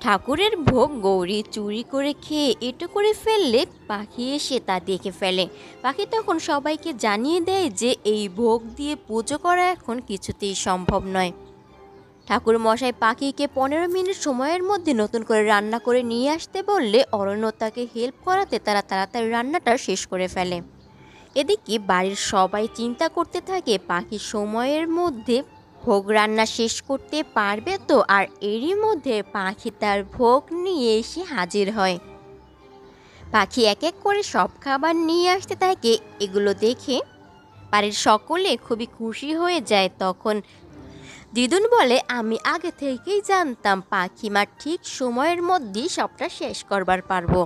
ঠাকুরের ভোগ গৌরী চুরি করে খেয়ে এঁটো করে ফেললে পাখি এসে তা দেখে ফেলে। পাখি তখন সবাইকে জানিয়ে দেয় যে এই ভোগ দিয়ে পুজো করা এখন কিছুতেই সম্ভব নয়। ঠাকুর মশাই পাখিকে 15 মিনিট সময়ের মধ্যে নতুন করে রান্না করে নিয়ে আসতে বললে অরণ্য তাকে হেল্প করাতে তারা তাড়াতাড়ি রান্নাটা শেষ করে ফেলে। এদিকে বাড়ির সবাই চিন্তা করতে থাকে পাখি সময়ের মধ্যে ভোগ রান্না শেষ করতে পারবে তো। আর এরই মধ্যে পাখি তার ভোগ নিয়ে এসে হাজির হয়। পাখি এক এক করে সব খাবার নিয়ে আসতে থাকে। এগুলো দেখে বাড়ির সকলে খুবই খুশি হয়ে যায়। তখন দিদুন বলে, আমি আগে থেকেই জানতাম পাখিমা ঠিক সময়ের মধ্যেই সবটা শেষ করবার পারবো।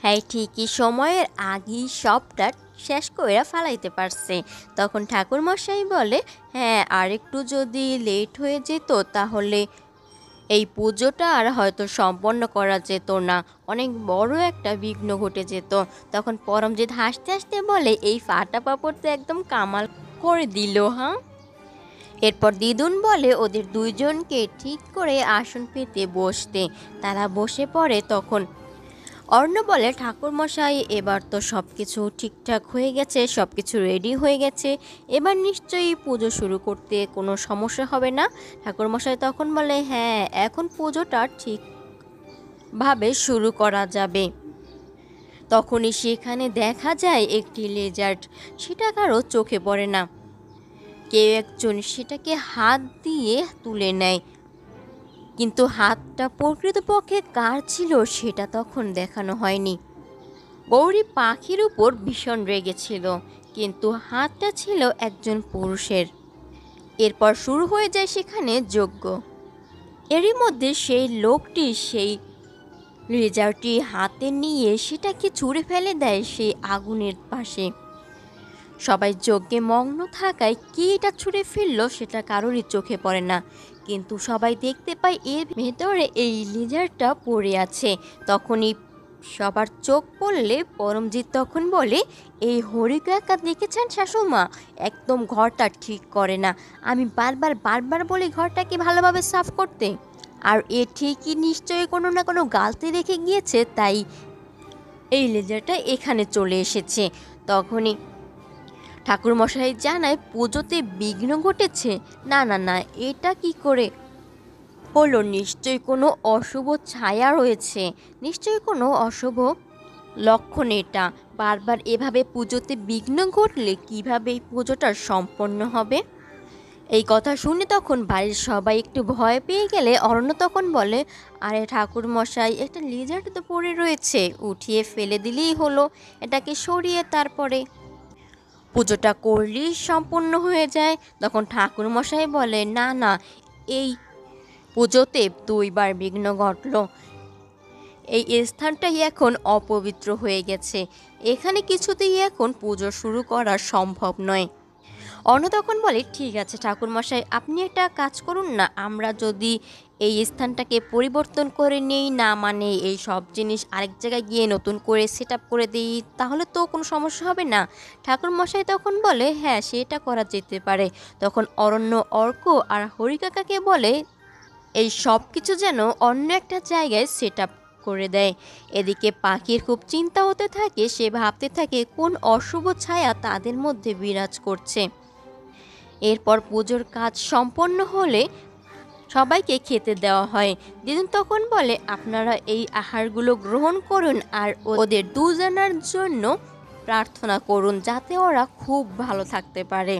হ্যাঁ, ঠিকই সময়ের আগেই সবটা শেষ কইরা ফালাইতে পারছে। তখন ঠাকুরমশাই বলে, হ্যাঁ, আর একটু যদি লেট হয়ে যেত তাহলে এই পুজোটা আর হয়তো সম্পন্ন করা যেত না, অনেক বড় একটা বিঘ্ন ঘটে যেত। তখন পরমজিৎ হাসতে হাসতে বলে, এই ফাটা পাপড় তো একদম কামাল করে দিল। হ্যাঁ, এরপর দিদুন বলে ওদের দুইজনকে ঠিক করে আসন পেতে বসতে। তারা বসে পড়ে। তখন অর্ণ বলে, ঠাকুরমশাই এবার তো সব কিছু ঠিকঠাক হয়ে গেছে, সব কিছু রেডি হয়ে গেছে, এবার নিশ্চয়ই পুজো শুরু করতে কোনো সমস্যা হবে না। ঠাকুরমশাই তখন বলে, হ্যাঁ, এখন পুজোটা ঠিকভাবে শুরু করা যাবে। তখনই সেখানে দেখা যায় একটি লেজার্ড। সেটা কারো চোখে পড়ে না। কেউ একজন সেটাকে হাত দিয়ে তুলে নেয়, কিন্তু হাতটা প্রকৃতপক্ষে কার ছিল সেটা তখন দেখানো হয়নি। গৌরী পাখির উপর ভীষণ রেগেছিল, কিন্তু হাতটা ছিল একজন পুরুষের। এরপর শুরু হয়ে যায় সেখানে যজ্ঞ। এরই মধ্যে সেই লোকটি সেই লেজারটি হাতে নিয়ে সেটাকে ছুঁড়ে ফেলে দেয় সেই আগুনের পাশে। সবাই যজ্ঞে মগ্ন থাকায় কে এটা ছুঁড়ে ফেললো সেটা কারোরই চোখে পড়ে না, কিন্তু সবাই দেখতে পায় এর ভেতরে এই লেজারটা পড়ে আছে। তখনই সবার চোখ পড়লে পরমজিৎ তখন বলে, এই হরি কাকা দেখেছেন শাশুমা, একদম ঘরটা ঠিক করে না। আমি বারবার বারবার বলি ঘরটাকে ভালোভাবে সাফ করতে, আর এ ঠিকই নিশ্চয়ই কোনো না কোনো গালতি রেখে গিয়েছে, তাই এই লেজারটা এখানে চলে এসেছে। তখনই ঠাকুরমশাই জানায় পুজোতে বিঘ্ন ঘটেছে। না না না, এটা কি করে হলো? নিশ্চয়ই কোনো অশুভ ছায়া রয়েছে, নিশ্চয়ই কোনো অশুভ লক্ষণ এটা। বারবার এভাবে পুজোতে বিঘ্ন ঘটলে কিভাবে এই পুজোটা সম্পন্ন হবে? এই কথা শুনে তখন বাড়ির সবাই একটু ভয় পেয়ে গেলে অরণ্য তখন বলে, আরে ঠাকুরমশাই, একটা লিজার্ড তো পড়ে রয়েছে, উঠিয়ে ফেলে দিলেই হলো, এটাকে সরিয়ে তারপরে পুজোটা করলেই সম্পূর্ণ হয়ে যায়। তখন ঠাকুরমশাই বলে, না না, এই পুজোতে 2বার বিঘ্ন ঘটল, এই স্থানটাই এখন অপবিত্র হয়ে গেছে, এখানে কিছুতেই এখন পুজো শুরু করা সম্ভব নয়। অন্য তখন বলে, ঠিক আছে ঠাকুরমশাই, আপনি একটা কাজ করুন না, আমরা যদি এই স্থানটাকে পরিবর্তন করে নেই, না মানে এই সব জিনিস আরেক জায়গায় গিয়ে নতুন করে সেট আপ করে দিই, তাহলে তো কোনো সমস্যা হবে না। ঠাকুরমশাই তখন বলে, হ্যাঁ, সেটা করা যেতে পারে। তখন অরণ্য, অর্ক আর হরিকাকাকে বলে এই সব কিছু যেন অন্য একটা জায়গায় সেট আপ করে দেয়। এদিকে পাখির খুব চিন্তা হতে থাকে, সে ভাবতে থাকে কোন অশুভ ছায়া তাদের মধ্যে বিরাজ করছে। এরপর পুজোর কাজ সম্পন্ন হলে সবাইকে খেতে দেওয়া হয়। দিদুন তখন বলে, আপনারা এই আহারগুলো গ্রহণ করুন আর ওদের দুজনের জন্য প্রার্থনা করুন যাতে ওরা খুব ভালো থাকতে পারে।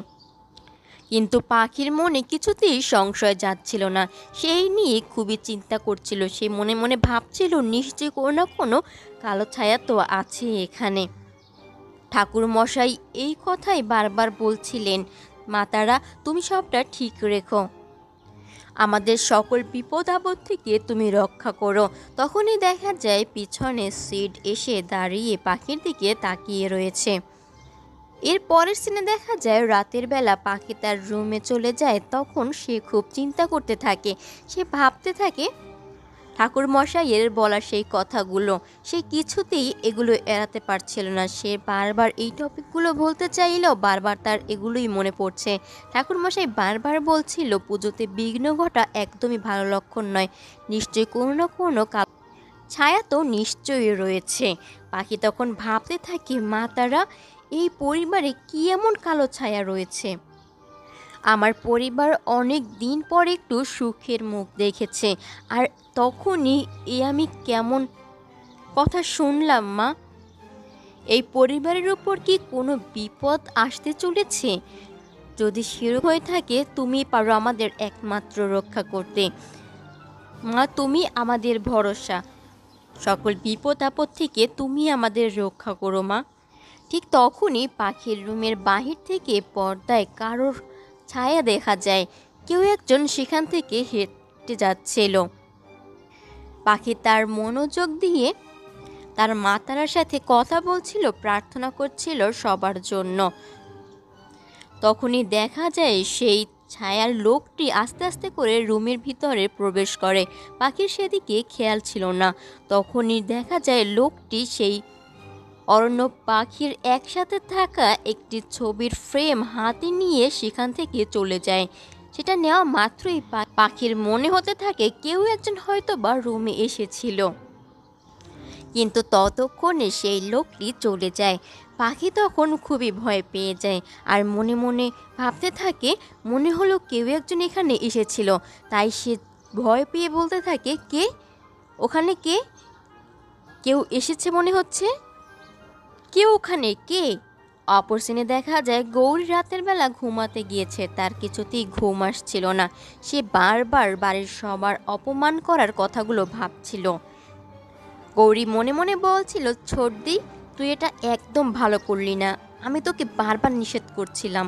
কিন্তু পাখির মনে কিছুতেই সংশয় যাচ্ছিল না, সেই নিয়ে খুবই চিন্তা করছিল। সে মনে মনে ভাবছিল নিশ্চয়ই কোনো না কোনো কালো ছায়া তো আছে এখানে। ঠাকুর মশাই এই কথাই বারবার বলছিলেন, মাতারা, তুমি সবটা ঠিক রেখো, আমাদের সকল বিপদ আপদ থেকে তুমি রক্ষা করো। তখনই দেখা যায় পিছনে সিড এসে দাঁড়িয়ে পাখির দিকে তাকিয়ে রয়েছে। এর পরের সিনে দেখা যায় রাতের বেলা পাখি তার রুমে চলে যায়। তখন সে খুব চিন্তা করতে থাকে, সে ভাবতে থাকে ঠাকুর মশাইয়ের বলা সেই কথাগুলো সে কিছুতেই এগুলো এড়াতে পারছিল না। সে বারবার এই টপিকগুলো বলতে চাইলেও বারবার তার এগুলোই মনে পড়ছে। ঠাকুর মশাই বারবার বলছিল পুজোতে বিঘ্ন ঘটা একদমই ভালো লক্ষণ নয়, নিশ্চয়ই কোনো না কোনো ছায়া তো নিশ্চয়ই রয়েছে। পাখি তখন ভাবতে থাকে, মা তারা, এই পরিবারে কি এমন কালো ছায়া রয়েছে? আমার পরিবার অনেক দিন পর একটু সুখের মুখ দেখেছে, আর তখনই আমি কেমন কথা শুনলাম মা? এই পরিবারের উপর কি কোনো বিপদ আসতে চলেছে? যদি সেরকম হয়ে থাকে, তুমি পারো আমাদের একমাত্র রক্ষা করতে। মা, তুমি আমাদের ভরসা, সকল বিপদ আপদ থেকে তুমি আমাদের রক্ষা করো মা। ঠিক তখনই পাখির রুমের বাহির থেকে পর্দায় কারোর ছায়া দেখা যায়। কেউ একজন সেখান থেকে হেঁটে যাচ্ছিল। পাখি তার মনোযোগ দিয়ে তার মাতারার সাথে কথা বলছিল, প্রার্থনা করছিল সবার জন্য। তখনই দেখা যায় সেই ছায়ার লোকটি আস্তে আস্তে করে রুমের ভিতরে প্রবেশ করে। পাখির সেদিকে খেয়াল ছিল না। তখনই দেখা যায় লোকটি সেই অরণ্য পাখির একসাথে থাকা একটি ছবির ফ্রেম হাতে নিয়ে সেখান থেকে চলে যায়। সেটা নেওয়া মাত্রই পাখির মনে হতে থাকে কেউ একজন হয়তো বা রুমে এসেছিল, কিন্তু ততক্ষণে সেই লোকটি চলে যায়। পাখি তখন খুবই ভয় পেয়ে যায় আর মনে মনে ভাবতে থাকে, মনে হলো কেউ একজন এখানে এসেছিল। তাই সে ভয় পেয়ে বলতে থাকে, কে ওখানে? কে? কেউ এসেছে মনে হচ্ছে। কে ওখানে? কে? অপর সিনে দেখা যায় গৌরী রাতের বেলা ঘুমাতে গিয়েছে। তার কিছুতেই ঘুম আসছিল না। সে বারবার বাড়ির সবার অপমান করার কথাগুলো ভাবছিল। গৌরী মনে মনে বলছিল, ছোটদি, তুই এটা একদম ভালো করলি না। আমি তোকে বারবার নিষেধ করছিলাম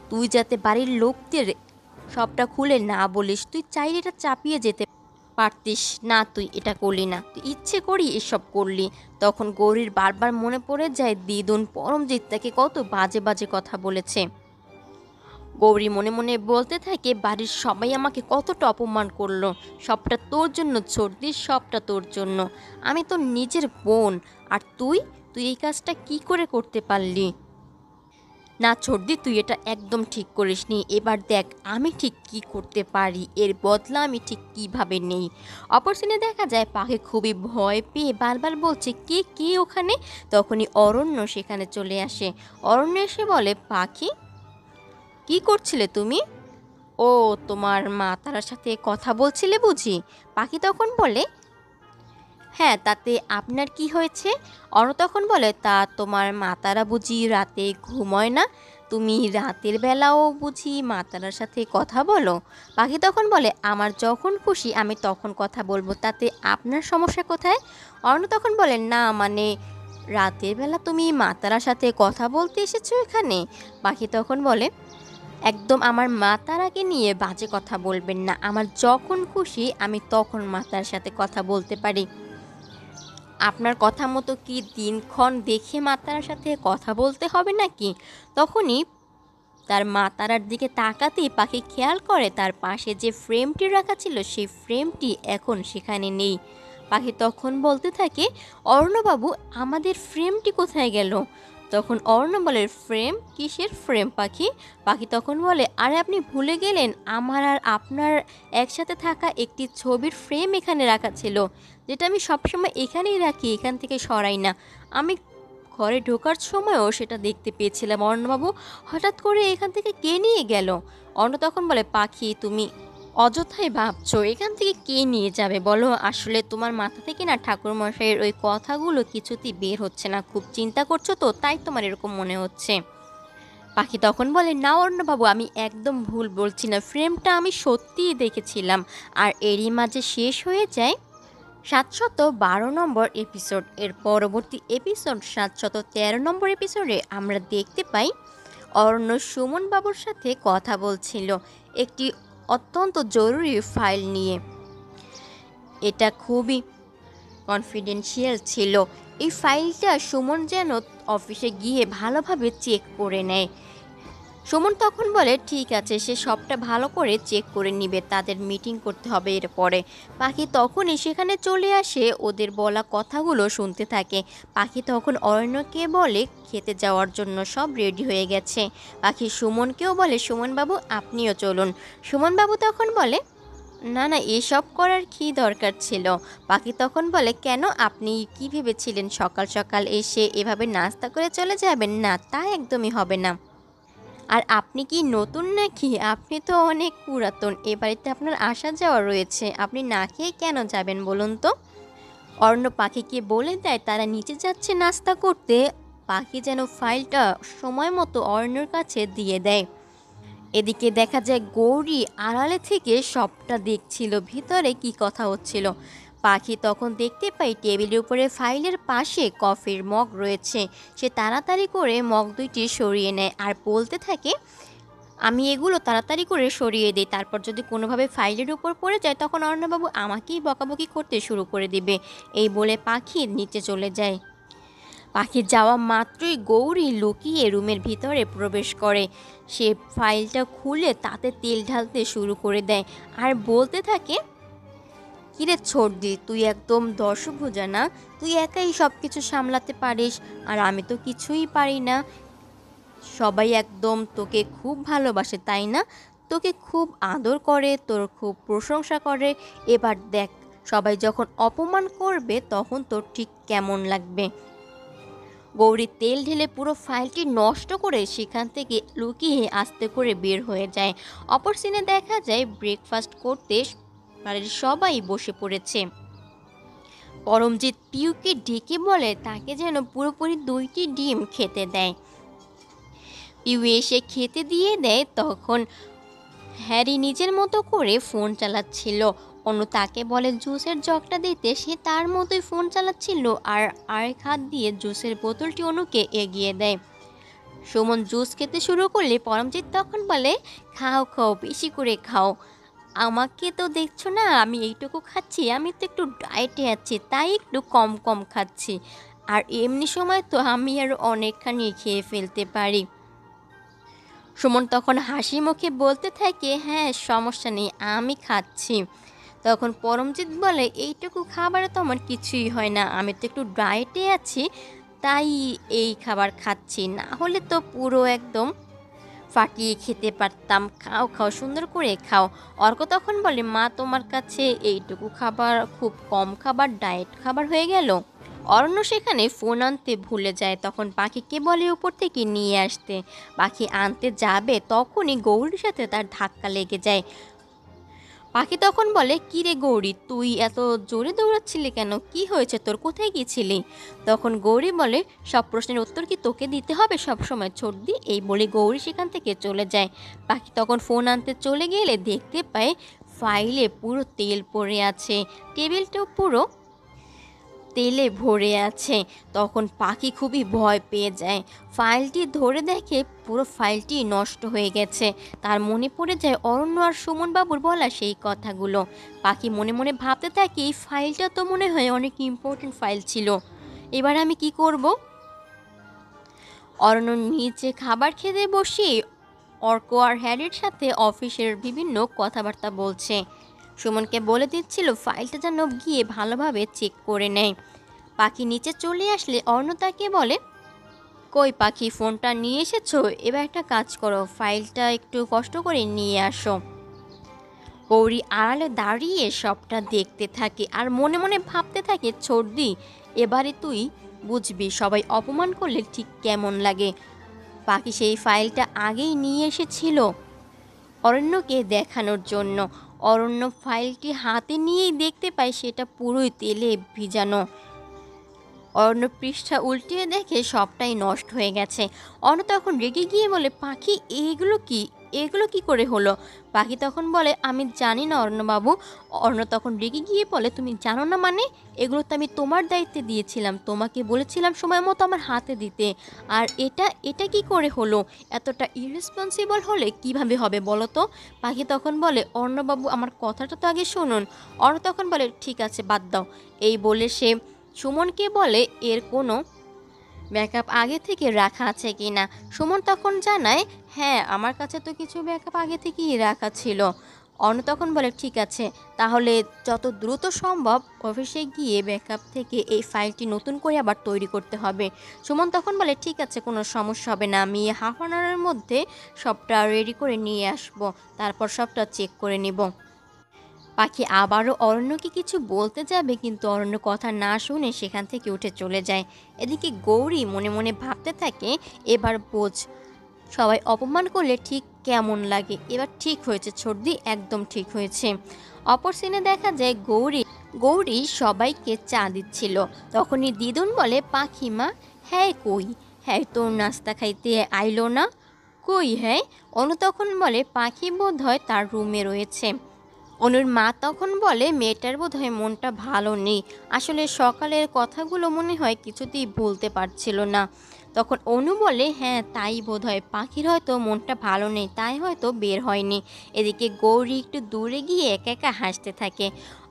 তুই যাতে বাড়ির লোকদের সবটা খুলে না বলিস। তুই চাইলে এটা চাপিয়ে যেতে পারতিস না, তুই এটা করলি না, তুই ইচ্ছে করি এসব করলি। তখন গৌরীর বারবার মনে পড়ে যায় দিদুন পরমজিৎ তাকে কত বাজে বাজে কথা বলেছে। গৌরী মনে মনে বলতে থাকে, বাড়ির সবাই আমাকে কতটা অপমান করলো, সবটা তোর জন্য ছোটদি, সবটা তোর জন্য। আমি তোর নিজের বোন, আর তুই তুই এই কাজটা কি করে করতে পারলি? না ছোটদি, তুই এটা একদম ঠিক করিসনি। এবার দেখ আমি ঠিক কি করতে পারি, এর বদলা আমি ঠিক কিভাবে নেই। অপর সিনে দেখা যায় পাখি খুবই ভয় পেয়ে বারবার বলছে, কে কে ওখানে? তখনই অরণ্য সেখানে চলে আসে। অরণ্য এসে বলে, পাখি, কি করছিলে তুমি? ও, তোমার মা তারার সাথে কথা বলছিলে বুঝি? পাখি তখন বলে, হ্যাঁ, তাতে আপনার কি হয়েছে? অরণ্য তখন বলে, তা তোমার মা তারা বুঝি রাতে ঘুমোয় না? তুমি রাতের বেলাও বুঝি মা তারার সাথে কথা বলো? পাখি তখন বলে, আমার যখন খুশি আমি তখন কথা বলবো, তাতে আপনার সমস্যা কোথায়? অরণ্য তখন বলে, না মানে রাতের বেলা তুমি মা তারার সাথে কথা বলতে এসেছো এখানে? পাখি তখন বলে, একদম আমার মা তারাকে নিয়ে বাজে কথা বলবেন না। আমার যখন খুশি আমি তখন মা তারার সাথে কথা বলতে পারি। আপনার কথা মতো কি দিনক্ষণ দেখে মা তারার সাথে কথা বলতে হবে নাকি? তখনই তার মা তারার দিকে তাকাতেই পাখি খেয়াল করে তার পাশে যে ফ্রেমটি রাখা ছিল সেই ফ্রেমটি এখন সেখানে নেই। পাখি তখন বলতে থাকে, অর্ণবাবু, আমাদের ফ্রেমটি কোথায় গেল? তখন অর্ণ বলে, ফ্রেম? কিসের ফ্রেম পাখি? পাখি তখন বলে, আরে আপনি ভুলে গেলেন, আমার আর আপনার একসাথে থাকা একটি ছবির ফ্রেম এখানে রাখা ছিল, যেটা আমি সবসময় এখানেই রাখি, এখান থেকে সরাই না। আমি ঘরে ঢোকার সময়ও সেটা দেখতে পেয়েছিলাম। অর্ণবাবু, হঠাৎ করে এখান থেকে কে নিয়ে গেল? অর্ণ তখন বলে, পাখি, তুমি অযথাই ভাবছো এখান থেকে কে নিয়ে যাবে বলো। আসলে তোমার মাথা থেকে না ঠাকুরমশাইয়ের ওই কথাগুলো কিছুতেই বের হচ্ছে না। খুব চিন্তা করছো তো, তাই তোমার এরকম মনে হচ্ছে। পাখি তখন বলে, না অর্ণবাবু, আমি একদম ভুল বলছি না, ফ্রেমটা আমি সত্যিই দেখেছিলাম। আর এরই মাঝে শেষ হয়ে যায় 712 নম্বর এপিসোড। এর পরবর্তী এপিসোড 713 নম্বর এপিসোডে আমরা দেখতে পাই অরণ্য সুমন বাবুর সাথে কথা বলছিল একটি অত্যন্ত জরুরি ফাইল নিয়ে। এটা খুবই কনফিডেন্সিয়াল ছিল। এই ফাইলটা সুমন যেন অফিসে গিয়ে ভালোভাবে চেক করে নেয়। সুমন তখন বলে ঠিক আছে, সে সবটা ভালো করে চেক করে নিবে, তাদের মিটিং করতে হবে এরপরে। পাখি তখনই সেখানে চলে আসে, ওদের বলা কথাগুলো শুনতে থাকে। পাখি তখন অরণ্যকে বলে খেতে যাওয়ার জন্য সব রেডি হয়ে গেছে। পাখি সুমনকেও বলে সুমনবাবু আপনিও চলুন। সুমনবাবু তখন বলে না না, এসব করার কী দরকার ছিল। পাখি তখন বলে কেন, আপনি কি ভেবেছিলেন সকাল সকাল এসে এভাবে নাস্তা করে চলে যাবেন? না, তা একদমই হবে না। আর আপনি কি নতুন নাকি? আপনি তো অনেক পুরাতন, এ বাড়িতে আপনার আসা যাওয়া রয়েছে, আপনি না খেয়ে কেন যাবেন বলুন তো? অরণ্য পাখিকে বলে দেয় তারা নিচে যাচ্ছে নাস্তা করতে। পাখি যেন ফাইলটা সময় মতো অরণ্যর কাছে দিয়ে দেয়। এদিকে দেখা যায় গৌরী আড়ালে থেকে সবটা দেখছিল ভিতরে কি কথা হচ্ছিল। পাখি তখন দেখতে পাই টেবিলের উপরে ফাইলের পাশে কফির মগ রয়েছে। সে তাড়াতাড়ি করে মগ দুইটি সরিয়ে নেয় আর বলতে থাকে আমি এগুলো তাড়াতাড়ি করে সরিয়ে দিই, তারপর যদি কোনোভাবে ফাইলের উপর পড়ে যায় তখন অর্ণবাবু আমাকেই বকাবকি করতে শুরু করে দিবে। এই বলে পাখি নিচে চলে যায়। পাখি যাওয়া মাত্রই গৌরী লুকিয়ে রুমের ভিতরে প্রবেশ করে। সে ফাইলটা খুলে তাতে তেল ঢালতে শুরু করে দেয় আর বলতে থাকে কিরে ছোটদি, তুই একদম দশভুজা না? তুই একাই সব কিছু সামলাতে পারিস, আর আমি তো কিছুই পারি না। সবাই একদম তোকে খুব ভালোবাসে তাই না? তোকে খুব আদর করে, তোর খুব প্রশংসা করে। এবার দেখ, সবাই যখন অপমান করবে তখন তোর ঠিক কেমন লাগবে। গৌরী তেল ঢেলে পুরো ফাইলটি নষ্ট করে সেখান থেকে লুকিয়ে আস্তে করে বের হয়ে যায়। অপর সিনে দেখা যায় ব্রেকফাস্ট করতে বাড়ির সবাই বসে পড়েছে। পরমজিৎ পিউকে ডেকে বলে তাকে যেন পুরোপুরি 2টি ডিম খেতে দেয়। পিউ এসে খেতে দিয়ে দেয়। তখন হ্যারি নিজের মতো করে ফোন চালাচ্ছিল। অনু তাকে বলে জুসের জগটা দিতে, সে তার মতোই ফোন চালাচ্ছিল আর আরেক হাত দিয়ে জুসের বোতলটি অনুকে এগিয়ে দেয়। সুমন জুস খেতে শুরু করলে পরমজিৎ তখন বলে খাও খাও, বেশি করে খাও। আমাকে তো দেখছো না, আমি এইটুকু খাচ্ছি, আমি তো একটু ডায়েটে আছি তাই একটু কম কম খাচ্ছি, আর এমনি সময় তো আমি আরও অনেকখানি খেয়ে ফেলতে পারি। সুমন তখন হাসি মুখে বলতে থাকে হ্যাঁ সমস্যা নেই, আমি খাচ্ছি। তখন পরমজিৎ বলে এইটুকু খাবারে তো আমার কিছুই হয় না, আমি তো একটু ডায়েটে আছি তাই এই খাবার খাচ্ছি, না হলে তো পুরো একদম ফাটিয়ে খেতে পারতাম। খাও খাও, সুন্দর করে খাও। অর্ক তখন বলে মা তোমার কাছে এইটুকু খাবার খুব কম খাবার, ডায়েট খাবার হয়ে গেল। অরণ্য সেখানে ফোন আনতে ভুলে যায়, তখন পাখিকে বলে উপর থেকে নিয়ে আসতে। পাখি আনতে যাবে তখনই গৌরীর সাথে তার ধাক্কা লেগে যায়। পাখি তখন বলে কী রে গৌরী, তুই এত জোরে দৌড়াচ্ছিলি কেন? কি হয়েছে তোর, কোথায় গিয়েছিলি? তখন গৌরী বলে সব প্রশ্নের উত্তর কি তোকে দিতে হবে সব সময় ছোটদি? এই বলে গৌরী সেখান থেকে চলে যায়। পাখি তখন ফোন আনতে চলে গেলে দেখতে পায় ফাইলে পুরো তেল পড়ে আছে, টেবিলটাও পুরো তেলে ভরে আছে। তখন পাখি খুবই ভয় পেয়ে যায়। ফাইলটি ধরে দেখে পুরো ফাইলটি নষ্ট হয়ে গেছে। তার মনে পড়ে যায় অরণ্য আর সুমনবাবুর বলা সেই কথাগুলো। পাখি মনে মনে ভাবতে থাকে এই ফাইলটা তো মনে হয় অনেক ইম্পর্টেন্ট ফাইল ছিল, এবার আমি কি করব? অরণ্য নিচে খাবার খেতে বসে অর্ক আর হ্যারির সাথে অফিসের বিভিন্ন কথাবার্তা বলছে। সুমনকে বলে দিচ্ছিল ফাইলটা যেন গিয়ে ভালোভাবে চেক করে নেয়। পাখি নিচে চলে আসলে অর্ণ তাকে বলে কই পাখি, ফোনটা নিয়ে এসেছো? এবার একটা কাজ করো, ফাইলটা একটু কষ্ট করে নিয়ে আসো। গৌরী আড়ালে দাঁড়িয়ে সবটা দেখতে থাকে আর মনে মনে ভাবতে থাকে ছোটদি, এবারে তুই বুঝবি সবাই অপমান করলে ঠিক কেমন লাগে। পাখি সেই ফাইলটা আগেই নিয়ে এসেছিল অরণ্যকে দেখানোর জন্য। অরণ্য ফাইলটি হাতে নিয়েই দেখতে পায় সেটা পুরোই তেলে ভিজানো। অরণ্য পৃষ্ঠা উল্টিয়ে দেখে সবটাই নষ্ট হয়ে গেছে। অর্ণ তখন রেগে গিয়ে বলে পাখি এগুলো কি করে হলো? পাখি তখন বলে আমি জানি না অরণ্যবাবু। অর্ণ তখন রেগে গিয়ে বলে তুমি জানো না মানে? এগুলো তো আমি তোমার দায়িত্বে দিয়েছিলাম, তোমাকে বলেছিলাম সময় মতো আমার হাতে দিতে, আর এটা কি করে হলো? এতটা ইরেসপন্সিবল হলে কিভাবে হবে বলো তো? পাখি তখন বলে অর্ণবাবু আমার কথাটা তো আগে শুনুন। অর্ণ তখন বলে ঠিক আছে বাদ দাও। এই বলে সে সুমনকে বলে এর কোনো ব্যাকআপ আগে থেকে রাখা আছে কিনা। সুমন তখন জানায়, হ্যাঁ আমার কাছে তো কিছু ব্যাকআপ আগে থেকেই রাখা ছিল। অনু তখন বলে, ঠিক আছে, তাহলে যত দ্রুত সম্ভব অফিসে গিয়ে ব্যাকআপ থেকে এই ফাইলটি নতুন করে আবার তৈরি করতে হবে। সুমন তখন বলে, ঠিক আছে, কোনো সমস্যা হবে না, আমি হাফ অ্যান আওয়ারের মধ্যে সবটা রেডি করে নিয়ে আসব, তারপর সবটা চেক করে নিব। পাখি আবারও অরণ্যকে কিছু বলতে যাবে, কিন্তু অরণ্য কথা না শুনে সেখান থেকে উঠে চলে যায়। এদিকে গৌরী মনে মনে ভাবতে থাকে, এবার বোঝ, সবাই অপমান করলে ঠিক কেমন লাগে। এবার ঠিক হয়েছে ছোটদি, একদম ঠিক হয়েছে। অপর সিনে দেখা যায় গৌরী গৌরী সবাইকে চা দিচ্ছিল। তখনই দিদুন বলে, পাখিমা, হ্যাঁ কই, হ্যাঁ তোর নাস্তা খাইতে আইলো না, কই হ্যাঁ। অনু তখন বলে, পাখি বোধ হয় তার রুমে রয়েছে। অনুর মা তখন বলে, মেয়েটার বোধ হয় মনটা ভালো নেই, আসলে সকালের কথাগুলো মনে হয় কিছুতেই ভুলতে পারছিল না। তখন অনু বলে, হ্যাঁ তাই বোধ হয়, পাখির হয়তো মনটা ভালো নেই, তাই হয়তো বের হয়নি। এদিকে গৌরী একটু দূরে গিয়ে একা একা হাসতে থাকে।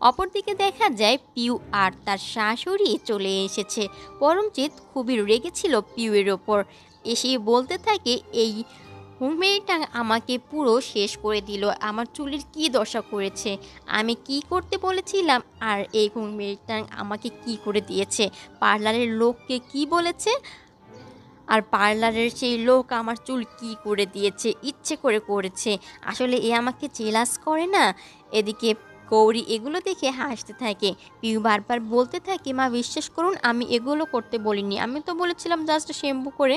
অপরদিকে দেখা যায় পিউ আর তার শাশুড়ি চলে এসেছে। পরমজিৎ খুবই রেগেছিল পিউয়ের ওপর, এসে বলতে থাকে, এই মেয়েটা আমাকে পুরো শেষ করে দিল, আমার চুলের কি দশা করেছে, আমি কি করতে বলেছিলাম আর এই মেয়েটা আমাকে কি করে দিয়েছে, পার্লারের লোককে কি বলেছে, আর পার্লারের সেই লোক আমার চুল কি করে দিয়েছে, ইচ্ছে করে করেছে, আসলে এ আমাকে জেলাস করে না। এদিকে গৌরী এগুলো দেখে হাসতে থাকে। পিউ বারবার বলতে থাকে, মা বিশ্বাস করুন আমি এগুলো করতে বলিনি, আমি তো বলেছিলাম জাস্ট শ্যাম্পু করে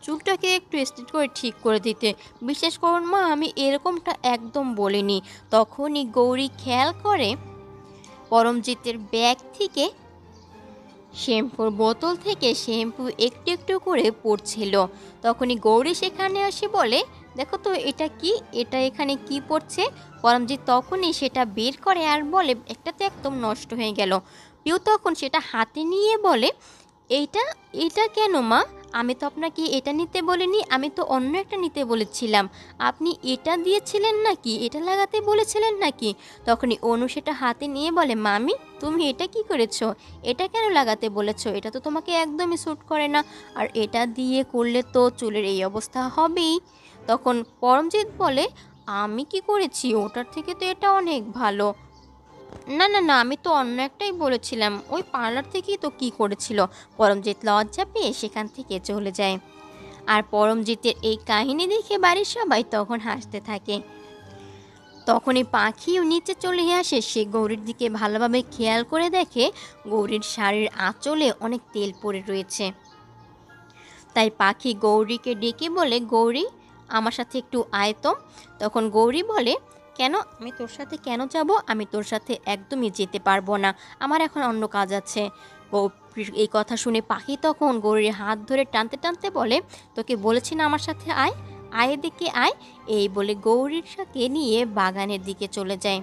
চুলটাকে একটু স্ট্রেট করে ঠিক করে দিতে, বিশেষ করুন মা, আমি এরকমটা একদম বলিনি। তখনই গৌরী খেয়াল করে পরমজিতের ব্যাগ থেকে শ্যাম্পুর বোতল থেকে শ্যাম্পু একটু একটু করে পড়ছিল। তখনই গৌরী সেখানে এসে বলে, দেখো তো এটা কি, এটা এখানে কি পড়ছে। পরমজিৎ তখনই সেটা বের করে আর বলে, একটা তো একদম নষ্ট হয়ে গেল। পিউ তখন সেটা হাতে নিয়ে বলে, এইটা এটা কেন মা, আমি তো আপনাকে এটা নিতে বলিনি, আমি তো অন্য একটা নিতে বলেছিলাম, আপনি এটা দিয়েছিলেন নাকি, এটা লাগাতে বলেছিলেন নাকি। তখনই অনু সেটা হাতে নিয়ে বলে, মামি তুমি এটা কি করেছো, এটা কেন লাগাতে বলেছো, এটা তো তোমাকে একদমই স্যুট করে না, আর এটা দিয়ে করলে তো চুলের এই অবস্থা হবেই। তখন পরমজিৎ বলে, আমি কি করেছি, ওটার থেকে তো এটা অনেক ভালো। না না না, আমি তো অন্য একটাই বলেছিলাম, ওই পার্লার থেকেই তো কি করেছিল। পরমজিৎ লজ্জা পেয়ে সেখান থেকে চলে যায়। আর পরমজিতের এই কাহিনী দেখে বাড়ির সবাই তখন হাসতে থাকে। তখনই পাখিও নিচে চলে আসে, সে গৌরীর দিকে ভালোভাবে খেয়াল করে দেখে গৌরীর শাড়ির আঁচলে অনেক তেল পড়ে রয়েছে। তাই পাখি গৌরীকে ডেকে বলে, গৌরী আমার সাথে একটু আয় তো। তখন গৌরী বলে, কেন, আমি তোর সাথে কেন যাব, আমি তোর সাথে একদমই যেতে পারবো না, আমার এখন অন্য কাজ আছে। এই কথা শুনে পাখি তখন গৌরীর হাত ধরে টানতে টানতে বলে, তোকে বলেছি না আমার সাথে আয়, আয় দিকে আয়। এই বলে গৌরীর সাথে নিয়ে বাগানের দিকে চলে যায়।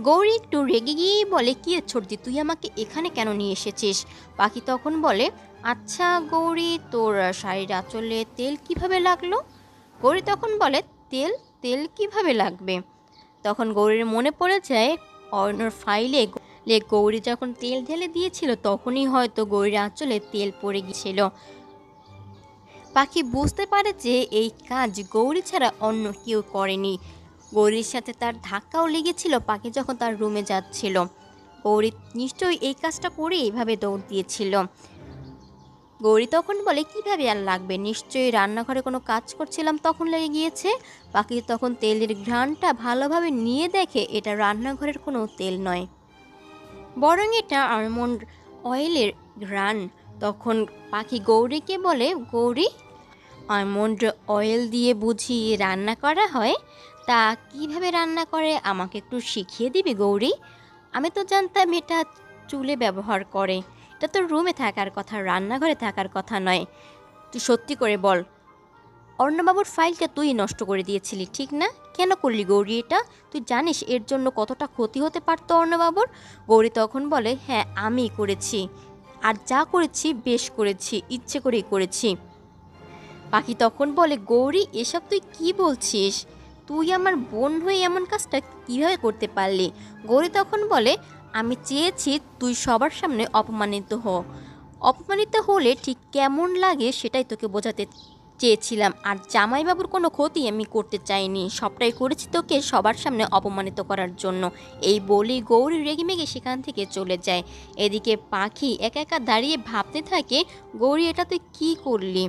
গৌরী একটু রেগে গিয়েই বলে, কি ছোটদি, তুই আমাকে এখানে কেন নিয়ে এসেছিস। পাখি তখন বলে, আচ্ছা গৌরী, তোর শাড়ির আঁচলে তেল কিভাবে লাগলো। গৌরী তখন বলে, তেল, তেল কিভাবে লাগবে। তখন গৌরীর মনে পড়ে যায় অর্ণর ফাইলে গৌরী যখন তেল ঢেলে দিয়েছিল, তখনই হয়তো গৌরীর আঁচলে তেল পড়ে গিয়েছিল। পাখি বুঝতে পারে যে এই কাজ গৌরী ছাড়া অন্য কেউ করেনি। গৌরীর সাথে তার ধাক্কাও লেগেছিল পাখি যখন তার রুমে যাচ্ছিল। গৌরী নিশ্চয়ই এই কাজটা করে এইভাবে দৌড় দিয়েছিল। গৌরী তখন বলে, কিভাবে আর লাগবে, নিশ্চয়ই রান্নাঘরে কোনো কাজ করছিলাম তখন লেগে গিয়েছে। পাখি তখন তেলের ঘ্রাণটা ভালোভাবে নিয়ে দেখে এটা রান্নাঘরের কোনো তেল নয়, বরং এটা আলমন্ড অয়েলের ঘ্রাণ। তখন পাখি গৌরীকে বলে, গৌরী, আলমন্ড অয়েল দিয়ে বুঝি রান্না করা হয়, তা কিভাবে রান্না করে আমাকে একটু শিখিয়ে দিবি গৌরী। আমি তো জানতাম এটা চুলে ব্যবহার করে, এটা তো রুমে থাকার কথা, রান্নাঘরে থাকার কথা নয়। তুই সত্যি করে বল, অর্ণবাবুর ফাইলটা তুই নষ্ট করে দিয়েছিলি ঠিক না, কেন করলি গৌরী এটা, তুই জানিস এর জন্য কতটা ক্ষতি হতে পারতো অর্ণবাবুর। গৌরী তখন বলে, হ্যাঁ আমি করেছি, আর যা করেছি বেশ করেছি, ইচ্ছে করেই করেছি। পাখি তখন বলে, গৌরী এসব তুই কি বলছিস, তুই আমার বোন হয়ে এমন কাজটা কীভাবে করতে পারলি। গৌরী তখন বলে, আমি চেয়েছি তুই সবার সামনে অপমানিত হ, অপমানিত হলে ঠিক কেমন লাগে সেটাই তোকে বোঝাতে চেয়েছিলাম। আর জামাইবাবুর কোনো ক্ষতি আমি করতে চাইনি, সবটাই করেছি তোকে সবার সামনে অপমানিত করার জন্য। এই বলি গৌরী রেগেমেগে সেখান থেকে চলে যায়। এদিকে পাখি একা একা দাঁড়িয়ে ভাবতে থাকে, গৌরী এটা তুই কী করলি।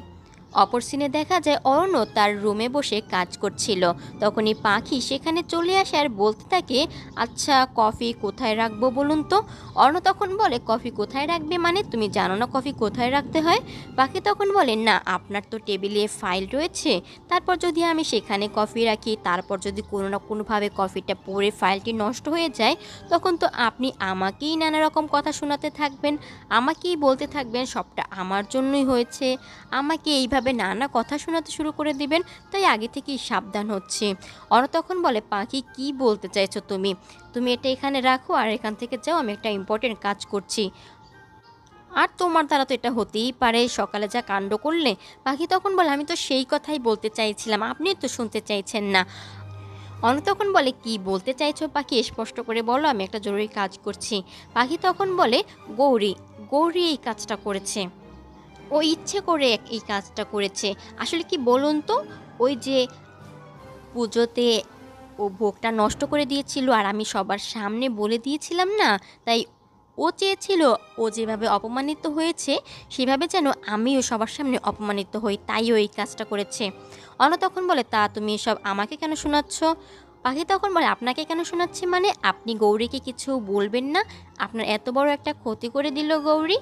অপর সিনে দেখা যায় অরণ্য তার রুমে বসে কাজ করছিল। তখনই পাখি সেখানে চলে আসে আর বলতে থাকে, আচ্ছা কফি কোথায় রাখবো বলুন তো। অরণ্য তখন বলে, কফি কোথায় রাখবে মানে, তুমি জানো না কফি কোথায় রাখতে হয়। পাখি তখন বলে, না আপনার তো টেবিলে ফাইল রয়েছে, তারপর যদি আমি সেখানে কফি রাখি, তারপর যদি কোনো না কোনোভাবে কফিটা পড়ে ফাইলটি নষ্ট হয়ে যায়, তখন তো আপনি আমাকেই নানা রকম কথা শোনাতে থাকবেন, আমাকেই বলতে থাকবেন সবটা আমার জন্যই হয়েছে, আমাকে এইভাবে নানা কথা শোনাতে শুরু করে দিবেন, তাই আগে থেকেই সাবধান হচ্ছে। অর্ণ তখন বলে, পাখি কি বলতে চাইছো তুমি, তুমি এটা এখানে রাখো আর এখান থেকে যাও, আমি একটা ইম্পর্টেন্ট কাজ করছি। আর তোমার দ্বারা তো এটা হতেই পারে, সকালে যা কাণ্ড করলে। পাখি তখন বলে, আমি তো সেই কথাই বলতে চাইছিলাম, আপনি তো শুনতে চাইছেন না। অন্য তখন বলে, কি বলতে চাইছো পাখি, স্পষ্ট করে বলো, আমি একটা জরুরি কাজ করছি। পাখি তখন বলে, গৌরী গৌরী এই কাজটা করেছে, ও ইচ্ছে করে এই কাজটা করেছে। আসলে কি বলুন তো, ওই যে পুজোতে ও ভোগটা নষ্ট করে দিয়েছিল আর আমি সবার সামনে বলে দিয়েছিলাম না, তাই ও চেয়েছিল ও যেভাবে অপমানিত হয়েছে সেভাবে যেন আমিও সবার সামনে অপমানিত হই, তাই ও এই কাজটা করেছে। অন্য তখন বলে, তা তুমি এসব আমাকে কেন শোনাচ্ছ। পাখি তখন বলে, আপনাকে কেন শোনাচ্ছি মানে, আপনি গৌরীকে কিছু বলবেন না, আপনার এত বড় একটা ক্ষতি করে দিল গৌরী।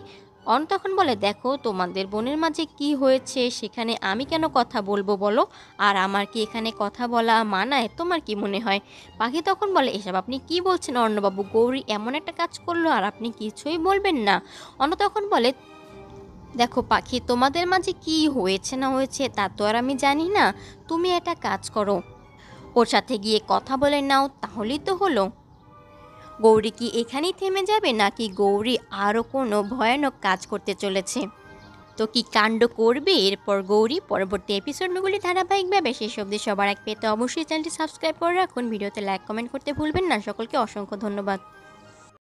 অন তখন বলে, দেখো তোমাদের বোনের মাঝে কি হয়েছে সেখানে আমি কেন কথা বলবো বলো, আর আমার কি এখানে কথা বলা মানায়, তোমার কি মনে হয়। পাখি তখন বলে, এসব আপনি কি বলছেন অর্ণবাবু, গৌরী এমন একটা কাজ করলো আর আপনি কিছুই বলবেন না। অন্য তখন বলে, দেখো পাখি, তোমাদের মাঝে কি হয়েছে না হয়েছে তা তো আর আমি জানি না, তুমি একটা কাজ করো, ওর সাথে গিয়ে কথা বলে নাও, তাহলেই তো হলো। গৌরী কি এখানেই থেমে যাবে নাকি গৌরী আরও কোনো ভয়ানক কাজ করতে চলেছে, তো কি কাণ্ড করবে এরপর গৌরী। পরবর্তী এপিসোডগুলি ধারাবাহিকভাবে শেষ অবধি সবার আগে পেতে অবশ্যই চ্যানেলটি সাবস্ক্রাইব করে রাখুন, ভিডিওতে লাইক কমেন্ট করতে ভুলবেন না। সকলকে অসংখ্য ধন্যবাদ।